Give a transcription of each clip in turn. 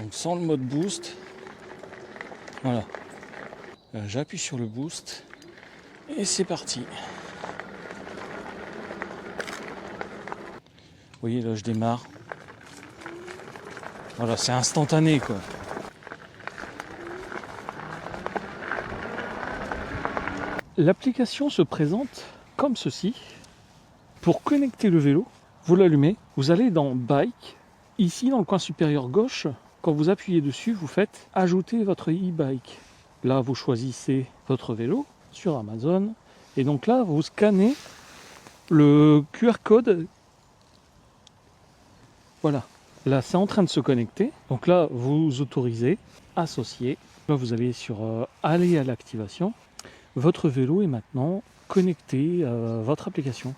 Donc sans le mode boost, voilà. J'appuie sur le boost et c'est parti. Vous voyez là je démarre. Voilà, c'est instantané quoi. L'application se présente comme ceci. Pour connecter le vélo, vous l'allumez, vous allez dans Bike. Ici dans le coin supérieur gauche, quand vous appuyez dessus, vous faites ajouter votre e-bike. Là, vous choisissez votre vélo sur Amazon. Et donc là, vous scannez le QR code. Voilà. Là, c'est en train de se connecter. Donc là, vous autorisez, associer. Là, vous allez sur aller à l'activation. Votre vélo est maintenant connecté à votre application.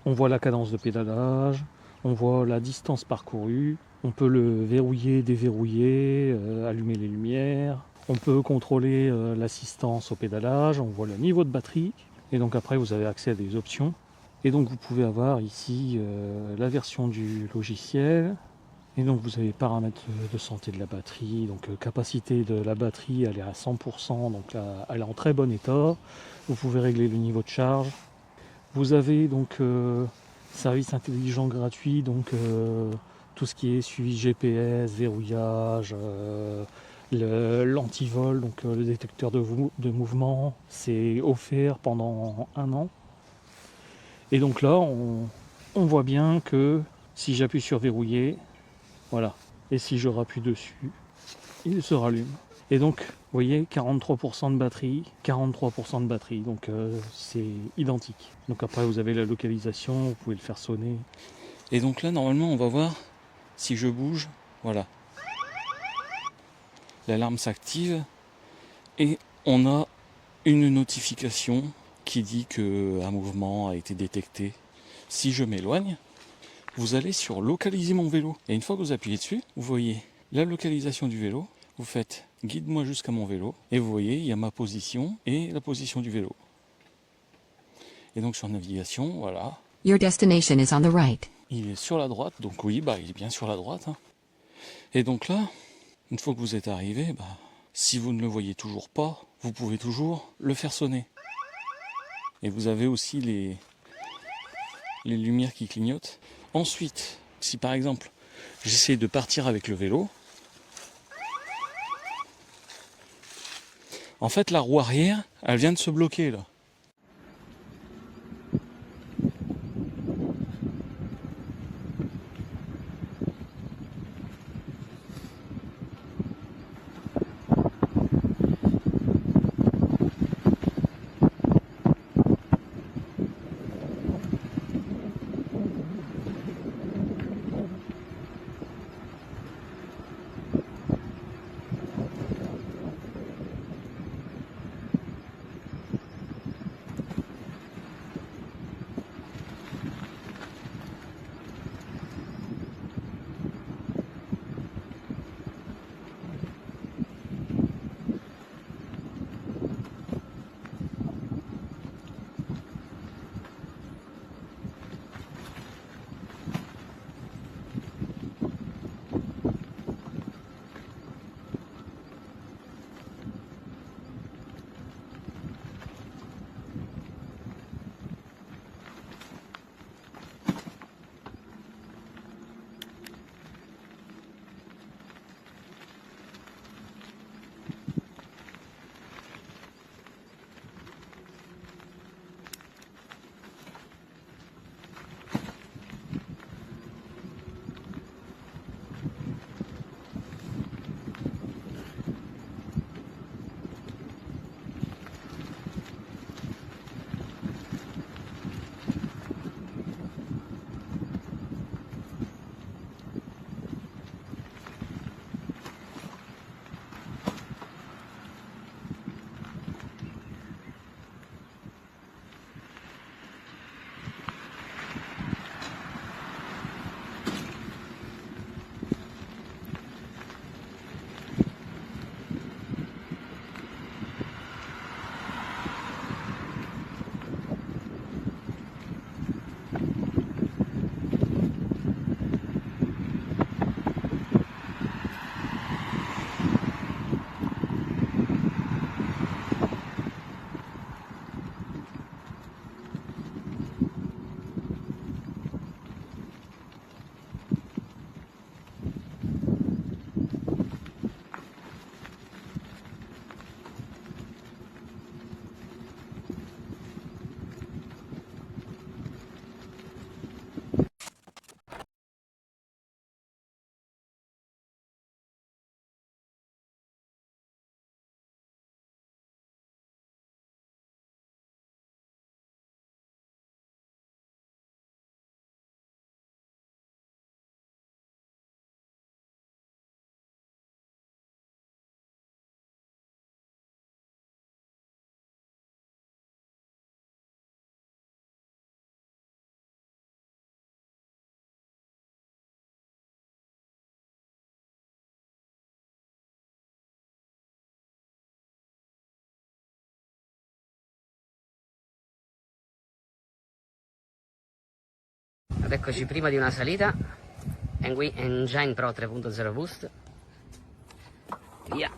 On voit la cadence de pédalage, on voit la distance parcourue, on peut le verrouiller, déverrouiller, allumer les lumières. On peut contrôler l'assistance au pédalage, on voit le niveau de batterie. Et donc après, vous avez accès à des options. Et donc vous pouvez avoir ici la version du logiciel. Et donc vous avez paramètres de santé de la batterie, donc capacité de la batterie, elle est à 100%, donc là, elle est en très bon état. Vous pouvez régler le niveau de charge. Vous avez donc service intelligent gratuit, donc tout ce qui est suivi GPS, verrouillage, l'antivol, donc le détecteur de mouvement, c'est offert pendant 1 an. Et donc là, on voit bien que si j'appuie sur verrouiller, voilà. Et si je rappuie dessus, il se rallume. Et donc, vous voyez, 43% de batterie, 43% de batterie, donc c'est identique. Donc après, vous avez la localisation, vous pouvez le faire sonner. Et donc là, normalement, on va voir si je bouge, voilà. L'alarme s'active et on a une notification qui dit qu'un mouvement a été détecté. Si je m'éloigne, vous allez sur localiser mon vélo. Et une fois que vous appuyez dessus, vous voyez la localisation du vélo. Vous faites guide-moi jusqu'à mon vélo. Et vous voyez, il y a ma position et la position du vélo. Et donc sur navigation, voilà. Your destination is on the right. Il est sur la droite, donc oui, bah, il est bien sur la droite. Hein. Et donc là, une fois que vous êtes arrivé, bah, si vous ne le voyez toujours pas, vous pouvez toujours le faire sonner. Et vous avez aussi les lumières qui clignotent. Ensuite, si par exemple, j'essaie de partir avec le vélo, en fait la roue arrière, elle vient de se bloquer là. Eccoci prima di una salita. Engine Pro 3.0 Boost. Via.